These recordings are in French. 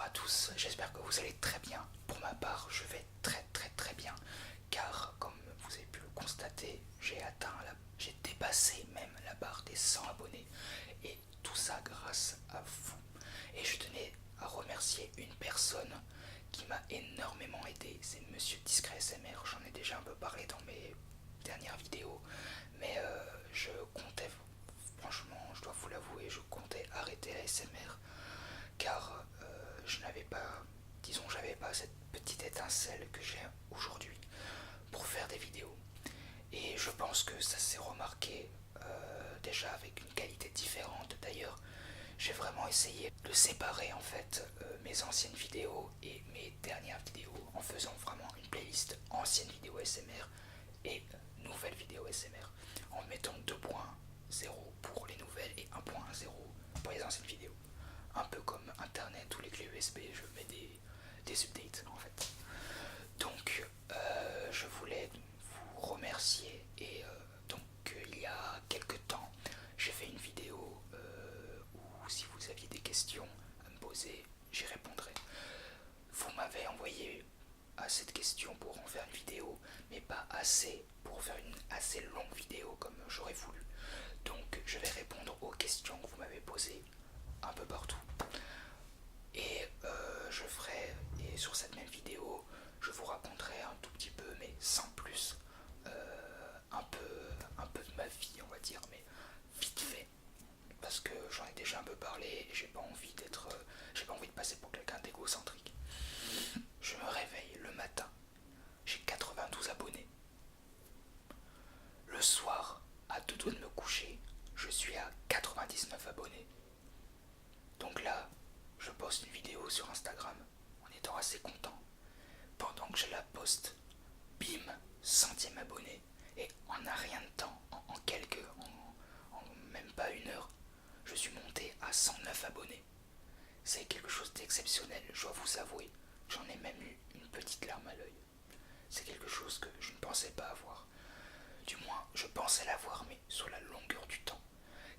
à tous, j'espère que vous allez très bien. Pour ma part, je vais très bien, car comme vous avez pu le constater, j'ai dépassé même la barre des 100 abonnés, et tout ça grâce à vous. Et je tenais à remercier une personne qui m'a énormément aidé, c'est Monsieur Discret SMR. J'en ai déjà un peu parlé dans mes dernières vidéos, mais je comptais, franchement, je dois vous l'avouer, je comptais arrêter la SMR car je n'avais pas, disons, j'avais pas cette petite étincelle que j'ai aujourd'hui pour faire des vidéos. Et je pense que ça s'est remarqué déjà avec une qualité différente. D'ailleurs, j'ai vraiment essayé de séparer en fait mes anciennes vidéos et mes dernières vidéos en faisant vraiment une playlist anciennes vidéos SMR et nouvelles vidéos SMR en mettant 2.0 pour les nouvelles et 1.0 pour les anciennes vidéos. Un peu comme internet ou les clés USB, je mets des updates en fait. Donc je voulais vous remercier et donc il y a quelques temps j'ai fait une vidéo où si vous aviez des questions à me poser, j'y répondrai. Vous m'avez envoyé assez de questions pour en faire une vidéo, mais pas assez pour faire une assez longue vidéo comme j'aurais voulu. Donc je vais répondre aux questions que vous m'avez posées un peu partout. Et sur cette même vidéo, je vous raconterai un tout petit peu, mais sans plus, un peu de ma vie, on va dire, mais vite fait, parce que j'en ai déjà un peu parlé et j'ai pas envie de passer pour quelqu'un d'égocentrique. Je me réveille le matin, j'ai 92 abonnés. Le soir, à 2 doigts de me coucher, je suis à 99 abonnés. Donc là, je poste une vidéo sur Instagram en étant assez content. Pendant que je la poste, bim, 100e abonné. Et en un rien de temps, en même pas une heure, je suis monté à 109 abonnés. C'est quelque chose d'exceptionnel, je dois vous avouer. J'en ai même eu une petite larme à l'œil. C'est quelque chose que je ne pensais pas avoir. Du moins, je pensais l'avoir, mais sur la longueur du temps.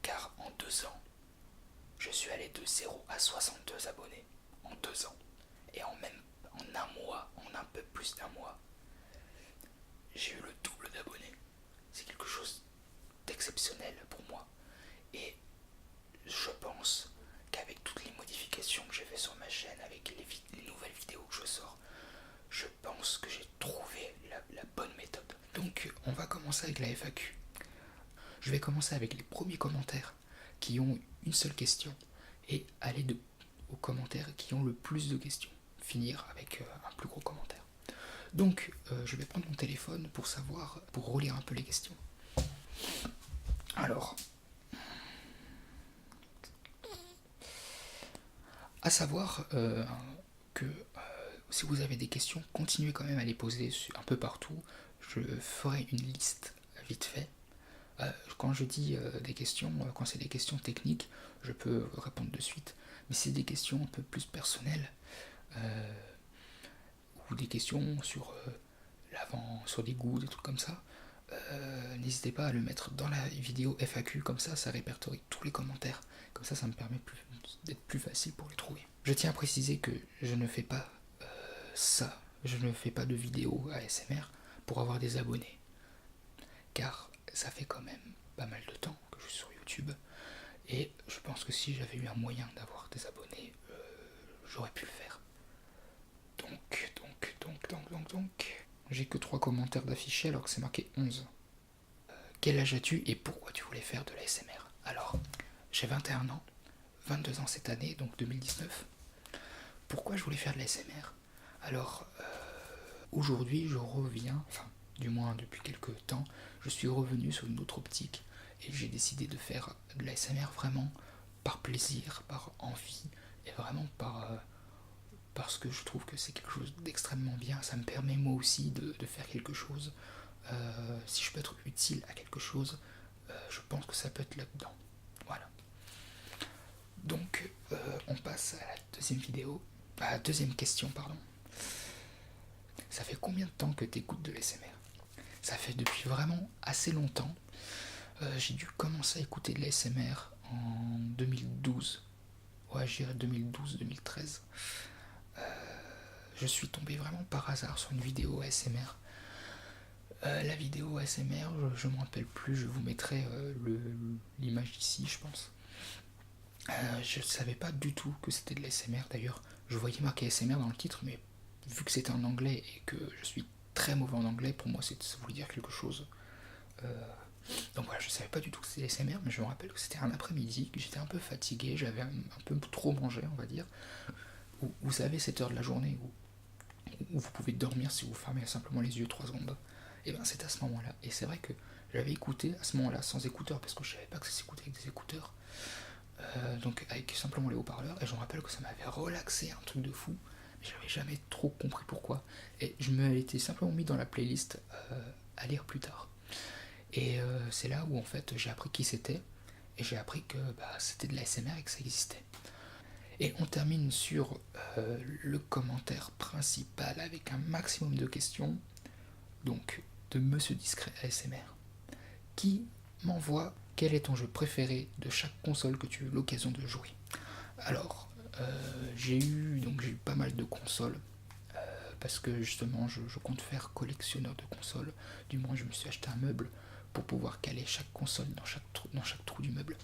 Car en 2 ans, je suis allé de 0 à 62 abonnés. En 2 ans. Et en un mois, en un peu plus d'un mois, j'ai eu le double d'abonnés. C'est quelque chose d'exceptionnel pour moi. Et je pense qu'avec toutes les modifications que j'ai fait sur ma chaîne, avec les nouvelles vidéos que je sors, je pense que j'ai trouvé la bonne méthode. Donc on va commencer avec la FAQ. Je vais commencer avec les premiers commentaires qui ont une seule question et aller aux commentaires qui ont le plus de questions. Finir avec un plus gros commentaire. Donc je vais prendre mon téléphone pour relire un peu les questions. Alors, à savoir que si vous avez des questions, continuez quand même à les poser un peu partout. Je ferai une liste vite fait. Quand je dis des questions, quand c'est des questions techniques, je peux répondre de suite. Mais c'est des questions un peu plus personnelles ou des questions sur l'avant, sur des goûts, des trucs comme ça. N'hésitez pas à le mettre dans la vidéo FAQ, comme ça répertorie tous les commentaires. Comme ça me permet d'être plus facile pour les trouver. Je tiens à préciser que je ne fais pas ça, je ne fais pas de vidéo ASMR pour avoir des abonnés. Car ça fait quand même pas mal de temps que je suis sur YouTube. Et je pense que si j'avais eu un moyen d'avoir des abonnés, j'aurais pu le faire. Donc. J'ai que 3 commentaires d'affichés alors que c'est marqué 11. Quel âge as-tu et pourquoi tu voulais faire de l'ASMR? Alors, j'ai 21 ans, 22 ans cette année, donc 2019. Pourquoi je voulais faire de l'ASMR? Alors, aujourd'hui, je reviens, enfin, du moins depuis quelques temps, je suis revenu sur une autre optique et j'ai décidé de faire de l'ASMR vraiment par plaisir, par envie et vraiment parce que je trouve que c'est quelque chose d'extrêmement bien. Ça me permet moi aussi de faire quelque chose. Si je peux être utile à quelque chose, je pense que ça peut être là-dedans. Voilà. Donc, on passe à la deuxième vidéo. À la deuxième question, pardon. Ça fait combien de temps que tu écoutes de l'ASMR? Ça fait depuis vraiment assez longtemps. J'ai dû commencer à écouter de l'ASMR en 2012. Ouais, je dirais 2012-2013. je suis tombé vraiment par hasard sur une vidéo ASMR. La vidéo ASMR, je ne me rappelle plus, je vous mettrai l'image ici, je pense. Je ne savais pas du tout que c'était de l'ASMR d'ailleurs. Je voyais marqué ASMR dans le titre, mais vu que c'était en anglais et que je suis très mauvais en anglais, pour moi ça voulait dire quelque chose. Donc voilà, je savais pas du tout que c'était l'ASMR, mais je me rappelle que c'était un après-midi, que j'étais un peu fatigué, j'avais un peu trop mangé, on va dire. Vous savez, cette heure de la journée où vous pouvez dormir si vous fermez simplement les yeux 3 secondes. Et ben c'est à ce moment-là. Et c'est vrai que j'avais écouté à ce moment-là sans écouteurs, parce que je savais pas que ça s'écoutait avec des écouteurs. Donc avec simplement les haut-parleurs, et je me rappelle que ça m'avait relaxé, un truc de fou, mais j'avais jamais trop compris pourquoi. Et je me l'étais simplement mis dans la playlist à lire plus tard. Et c'est là où en fait j'ai appris qui c'était, et j'ai appris que c'était de la SMR et que ça existait. Et on termine sur le commentaire principal avec un maximum de questions, donc de Monsieur Discret ASMR, qui m'envoie quel est ton jeu préféré de chaque console que tu as eu l'occasion de jouer. Alors, j'ai eu pas mal de consoles, parce que justement je compte faire collectionneur de consoles, du moins je me suis acheté un meuble pour pouvoir caler chaque console dans chaque trou du meuble.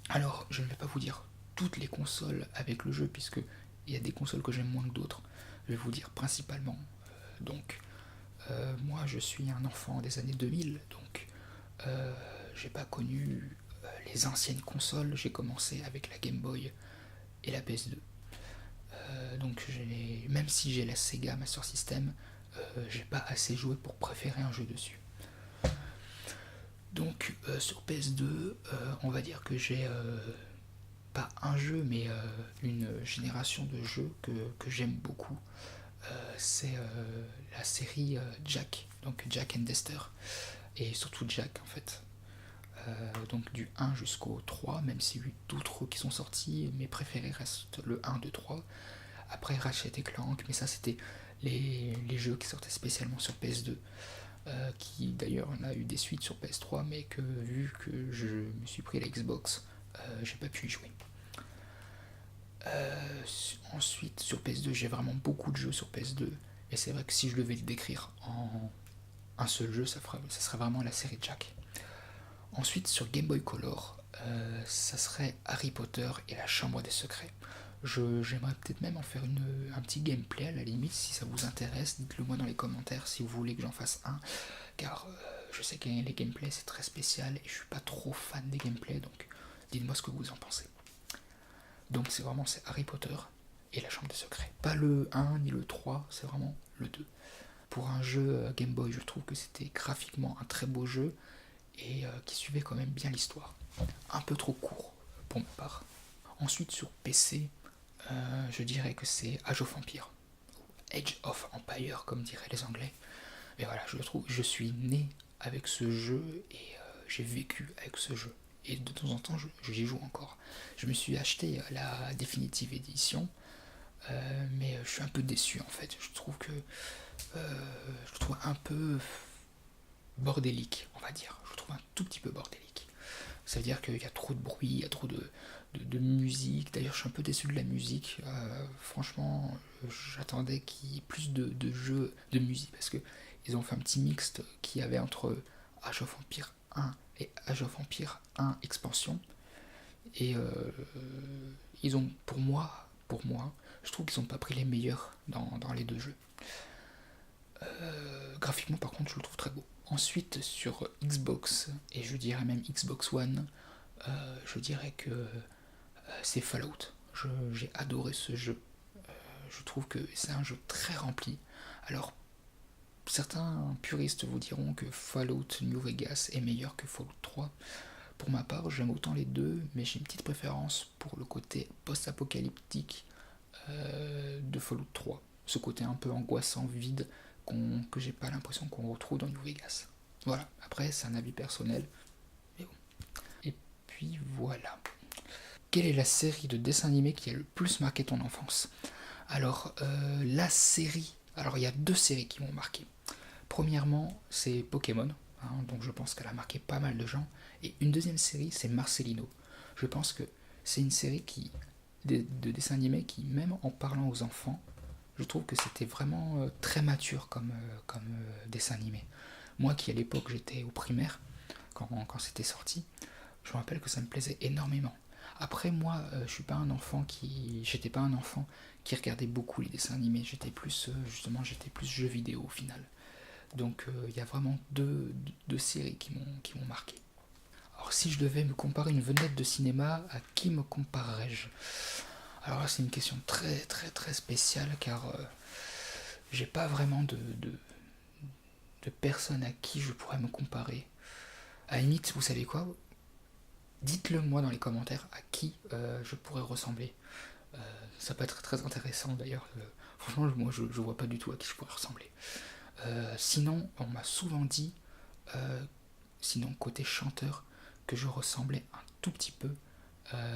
Alors, je ne vais pas vous dire toutes les consoles avec le jeu, puisque il y a des consoles que j'aime moins que d'autres. Je vais vous dire principalement. Moi, je suis un enfant des années 2000, donc j'ai pas connu les anciennes consoles. J'ai commencé avec la Game Boy et la PS2. Donc, même si j'ai la Sega Master System, j'ai pas assez joué pour préférer un jeu dessus. Donc, sur PS2, on va dire que j'ai pas un jeu, mais une génération de jeux que j'aime beaucoup. C'est la série Jack, donc Jack and Dexter, et surtout Jack en fait. Donc du 1 jusqu'au 3, même s'il y a eu d'autres qui sont sortis, mes préférés restent le 1, 2, 3. Après Ratchet et Clank, mais ça c'était les jeux qui sortaient spécialement sur PS2, qui d'ailleurs on a eu des suites sur PS3, mais que vu que je me suis pris la Xbox, j'ai pas pu y jouer. Ensuite, sur PS2, j'ai vraiment beaucoup de jeux sur PS2. Et c'est vrai que si je devais le décrire en un seul jeu, ça serait vraiment la série Jack. Ensuite, sur Game Boy Color, ça serait Harry Potter et la Chambre des Secrets. J'aimerais peut-être même en faire un petit gameplay à la limite, si ça vous intéresse. Dites-le moi dans les commentaires si vous voulez que j'en fasse un. Car je sais que les gameplays c'est très spécial et je suis pas trop fan des gameplays, donc dites-moi ce que vous en pensez. Donc c'est Harry Potter et la Chambre des Secrets. Pas le 1 ni le 3, c'est vraiment le 2. Pour un jeu Game Boy, je trouve que c'était graphiquement un très beau jeu et qui suivait quand même bien l'histoire. Un peu trop court pour ma part. Ensuite sur PC, je dirais que c'est Age of Empire. Age of Empire comme diraient les Anglais. Mais voilà, je suis né avec ce jeu et j'ai vécu avec ce jeu. Et de temps en temps, j'y joue encore. Je me suis acheté la définitive édition, mais je suis un peu déçu en fait. Je trouve un peu bordélique, on va dire. Je trouve un tout petit peu bordélique. Ça veut dire qu'il y a trop de bruit, il y a trop de musique. D'ailleurs, je suis un peu déçu de la musique. Franchement, j'attendais qu'il y ait plus de jeux de musique, parce que ils ont fait un petit mixte qui avait entre Age of Empire 1 et Age of Empire 1 expansion. Et ils ont, pour moi, je trouve qu'ils n'ont pas pris les meilleurs dans les deux jeux. Graphiquement, par contre, je le trouve très beau. Ensuite, sur Xbox, et je dirais même Xbox One, je dirais que c'est Fallout. J'ai adoré ce jeu. Je trouve que c'est un jeu très rempli. Alors, certains puristes vous diront que Fallout New Vegas est meilleur que Fallout 3. Pour ma part, j'aime autant les deux, mais j'ai une petite préférence pour le côté post-apocalyptique de Fallout 3. Ce côté un peu angoissant, vide, que j'ai pas l'impression qu'on retrouve dans New Vegas. Voilà, après c'est un avis personnel, mais bon. Et puis voilà. Quelle est la série de dessins animés qui a le plus marqué ton enfance? Alors, la série... Alors, il y a deux séries qui m'ont marqué. Premièrement, c'est Pokémon, donc je pense qu'elle a marqué pas mal de gens. Et une deuxième série, c'est Marcelino. Je pense que c'est une série de dessins animés qui, même en parlant aux enfants, je trouve que c'était vraiment très mature comme dessin animé. Moi qui à l'époque j'étais au primaire, quand c'était sorti, je me rappelle que ça me plaisait énormément. Après moi, j'étais pas un enfant qui regardait beaucoup les dessins animés. J'étais plus j'étais plus jeu vidéo au final. Donc il y a vraiment deux séries qui m'ont marqué. Alors si je devais me comparer une vedette de cinéma, à qui me comparerais-je? Alors là c'est une question très très très spéciale car j'ai pas vraiment de personne à qui je pourrais me comparer. À la limite, vous savez quoi? Dites-le moi dans les commentaires à qui je pourrais ressembler. Ça peut être très intéressant d'ailleurs. Franchement, moi je vois pas du tout à qui je pourrais ressembler. Sinon, on m'a souvent dit, sinon côté chanteur, que je ressemblais un tout petit peu,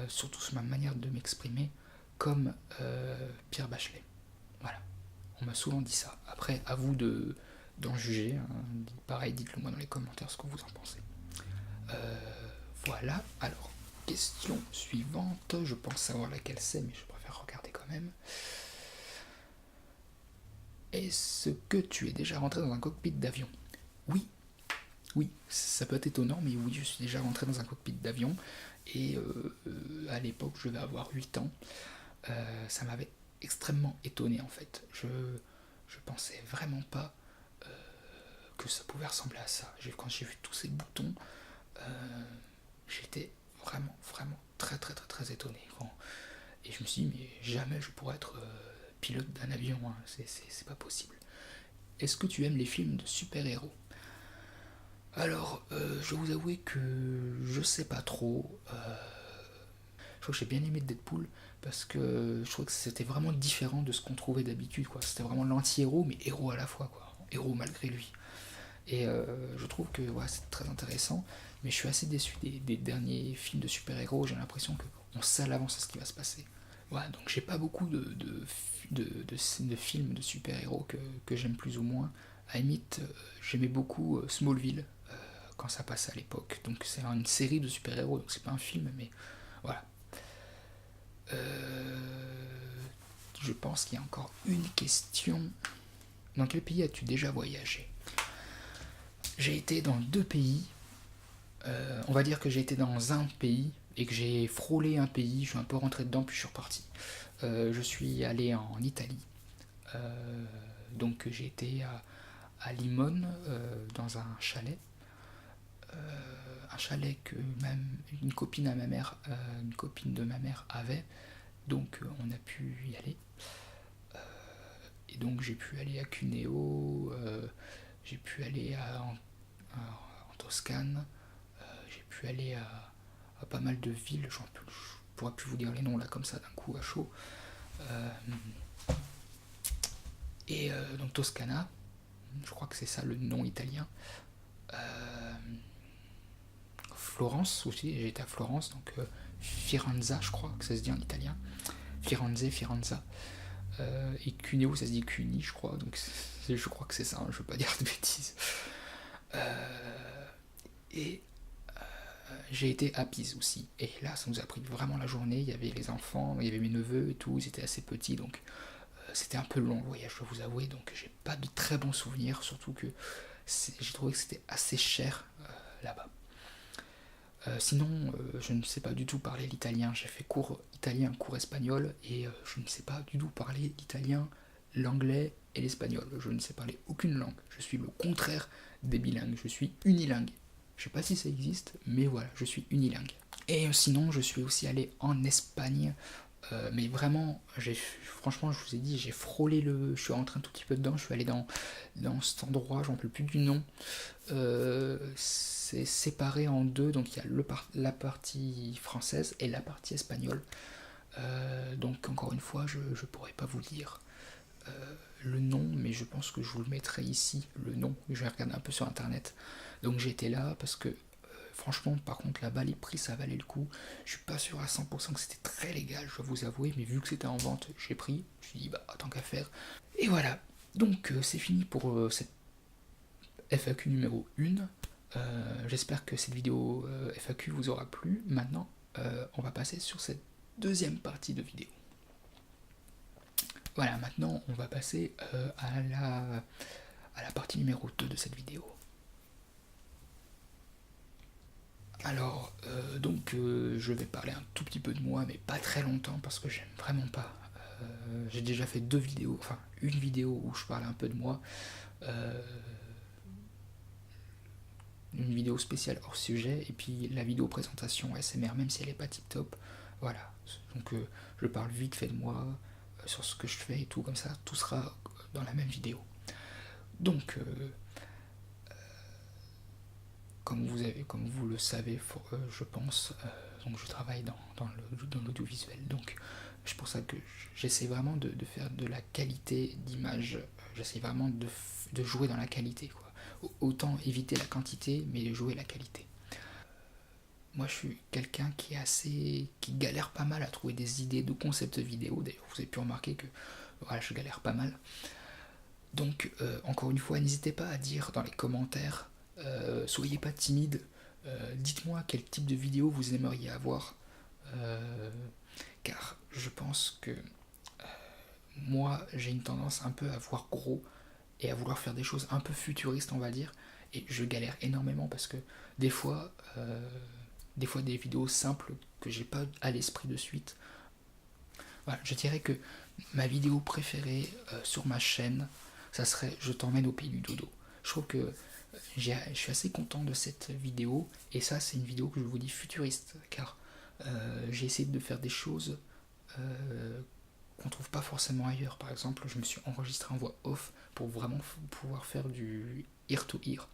surtout sur ma manière de m'exprimer, comme Pierre Bachelet. Voilà, on m'a souvent dit ça. Après, à vous d'en juger. Hein. Pareil, dites-le moi dans les commentaires ce que vous en pensez. Voilà, alors, question suivante. Je pense savoir laquelle c'est, mais je préfère regarder quand même. Est-ce que tu es déjà rentré dans un cockpit d'avion? Oui, oui, ça peut être étonnant, mais oui, je suis déjà rentré dans un cockpit d'avion. Et à l'époque, je vais avoir 8 ans. Ça m'avait extrêmement étonné en fait. Je pensais vraiment pas que ça pouvait ressembler à ça. Quand j'ai vu tous ces boutons, j'étais vraiment, vraiment très, très, très, très étonné. Et je me suis dit, mais jamais je pourrais être pilote d'un avion, hein. C'est pas possible. Est-ce que tu aimes les films de super-héros? Alors, je vais vous avouer que je sais pas trop. Je crois que j'ai bien aimé Deadpool parce que je trouvais que c'était vraiment différent de ce qu'on trouvait d'habitude, quoi. C'était vraiment l'anti-héros, mais héros à la fois, quoi. Héros malgré lui. Et je trouve que ouais, c'est très intéressant, mais je suis assez déçu des derniers films de super-héros. J'ai l'impression qu'on sait à l'avance ce qui va se passer. Voilà, donc j'ai pas beaucoup de films de super-héros que j'aime plus ou moins. À la limite, j'aimais beaucoup Smallville quand ça passait à l'époque. Donc c'est une série de super-héros, donc c'est pas un film, mais voilà. Je pense qu'il y a encore une question. Dans quel pays as-tu déjà voyagé? J'ai été dans 2 pays. On va dire que j'ai été dans un pays et que j'ai frôlé un pays. Je suis un peu rentré dedans puis je suis reparti. Je suis allé en Italie. Donc j'ai été à Limone dans un chalet. Un chalet que même une copine une copine de ma mère avait. Donc on a pu y aller. Et donc j'ai pu aller à Cuneo, j'ai pu aller en Toscane, j'ai pu aller à pas mal de villes, je pourrais plus vous dire les noms là comme ça d'un coup à chaud. Et donc Toscana, je crois que c'est ça le nom italien. Florence aussi, j'ai été à Florence, donc Firenza, je crois que ça se dit en italien. Firenza. Et Cuneo, ça se dit Cuni, je crois, donc je crois que c'est ça, hein, je veux pas dire de bêtises. Et j'ai été à Pise aussi, et là ça nous a pris vraiment la journée, il y avait les enfants, il y avait mes neveux et tout, ils étaient assez petits, donc c'était un peu long le voyage, je dois vous avouer, donc j'ai pas de très bons souvenirs, surtout que j'ai trouvé que c'était assez cher là-bas. Sinon, je ne sais pas du tout parler l'italien. J'ai fait cours italien, cours espagnol, et je ne sais pas du tout parler l'italien, l'anglais et l'espagnol. Je ne sais parler aucune langue. Je suis le contraire des bilingues. Je suis unilingue. Je ne sais pas si ça existe, mais voilà, je suis unilingue. Et sinon, je suis aussi allé en Espagne. Mais vraiment, franchement, je vous ai dit, j'ai frôlé je suis rentré un tout petit peu dedans. Je suis allé dans cet endroit, j'en peux plus du nom. C'est séparé en deux, donc il y a la partie française et la partie espagnole. Donc encore une fois, je pourrais pas vous dire le nom, mais je pense que je vous le mettrai ici, le nom. Je vais regarder un peu sur internet. Donc j'ai été là parce que franchement, par contre, là-bas, les prix, ça valait le coup. Je suis pas sûr à 100% que c'était très légal, je dois vous avouer, mais vu que c'était en vente, j'ai pris. Je me suis dit, bah, tant qu'à faire. Et voilà. Donc, c'est fini pour cette FAQ numéro 1. J'espère que cette vidéo FAQ vous aura plu. Maintenant, on va passer sur cette deuxième partie de vidéo. Voilà, maintenant on va passer à la partie numéro 2 de cette vidéo. Alors, je vais parler un tout petit peu de moi, mais pas très longtemps parce que j'aime vraiment pas. J'ai déjà fait 2 vidéos, enfin une vidéo où je parle un peu de moi, euh, une vidéo spéciale hors sujet, et puis la vidéo présentation SMR, même si elle est pas tip top. Voilà, donc je parle vite fait de moi, sur ce que je fais et tout, comme ça, tout sera dans la même vidéo. Donc, comme vous le savez, je pense, donc je travaille dans l'audiovisuel, donc c'est pour ça que j'essaie vraiment de faire de la qualité d'image, j'essaie vraiment de jouer dans la qualité, quoi. Autant éviter la quantité, mais jouer la qualité. Moi, je suis quelqu'un qui galère pas mal à trouver des idées de concepts vidéo. D'ailleurs, vous avez pu remarquer que voilà, je galère pas mal. Donc, encore une fois, n'hésitez pas à dire dans les commentaires, soyez pas timide, dites-moi quel type de vidéo vous aimeriez avoir, car je pense que moi, j'ai une tendance un peu à voir gros et à vouloir faire des choses un peu futuristes, on va dire, et je galère énormément parce que des fois, euh, des vidéos simples que j'ai pas à l'esprit de suite. Voilà, je dirais que ma vidéo préférée sur ma chaîne, ça serait Je t'emmène au pays du dodo. Je trouve que je suis assez content de cette vidéo, et ça, c'est une vidéo que je vous dis futuriste, car j'ai essayé de faire des choses euh, qu'on trouve pas forcément ailleurs. Par exemple, je me suis enregistré en voix off pour vraiment pouvoir faire du ear to ear.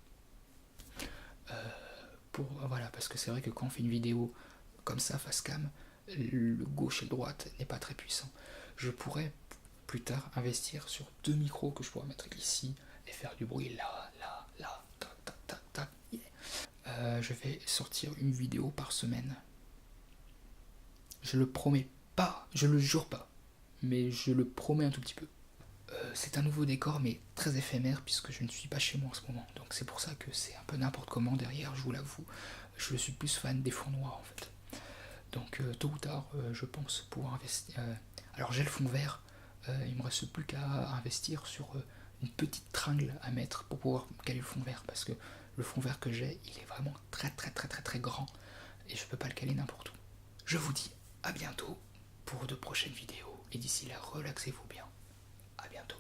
Voilà, parce que c'est vrai que quand on fait une vidéo comme ça face cam, le gauche et le droite n'est pas très puissant. Je pourrais plus tard investir sur 2 micros que je pourrais mettre ici et faire du bruit là, là, là, tac, tac, tac, tac. Yeah. Je vais sortir une vidéo par semaine. Je le promets pas, je le jure pas, mais je le promets un tout petit peu. C'est un nouveau décor, mais très éphémère, puisque je ne suis pas chez moi en ce moment. Donc c'est pour ça que c'est un peu n'importe comment derrière, je vous l'avoue. Je suis plus fan des fonds noirs en fait. Donc tôt ou tard, je pense pouvoir investir. Alors j'ai le fond vert, il me reste plus qu'à investir sur une petite tringle à mettre pour pouvoir caler le fond vert, parce que le fond vert que j'ai, il est vraiment très très très très très grand et je peux pas le caler n'importe où. Je vous dis à bientôt pour de prochaines vidéos, et d'ici là, relaxez-vous bien. À bientôt.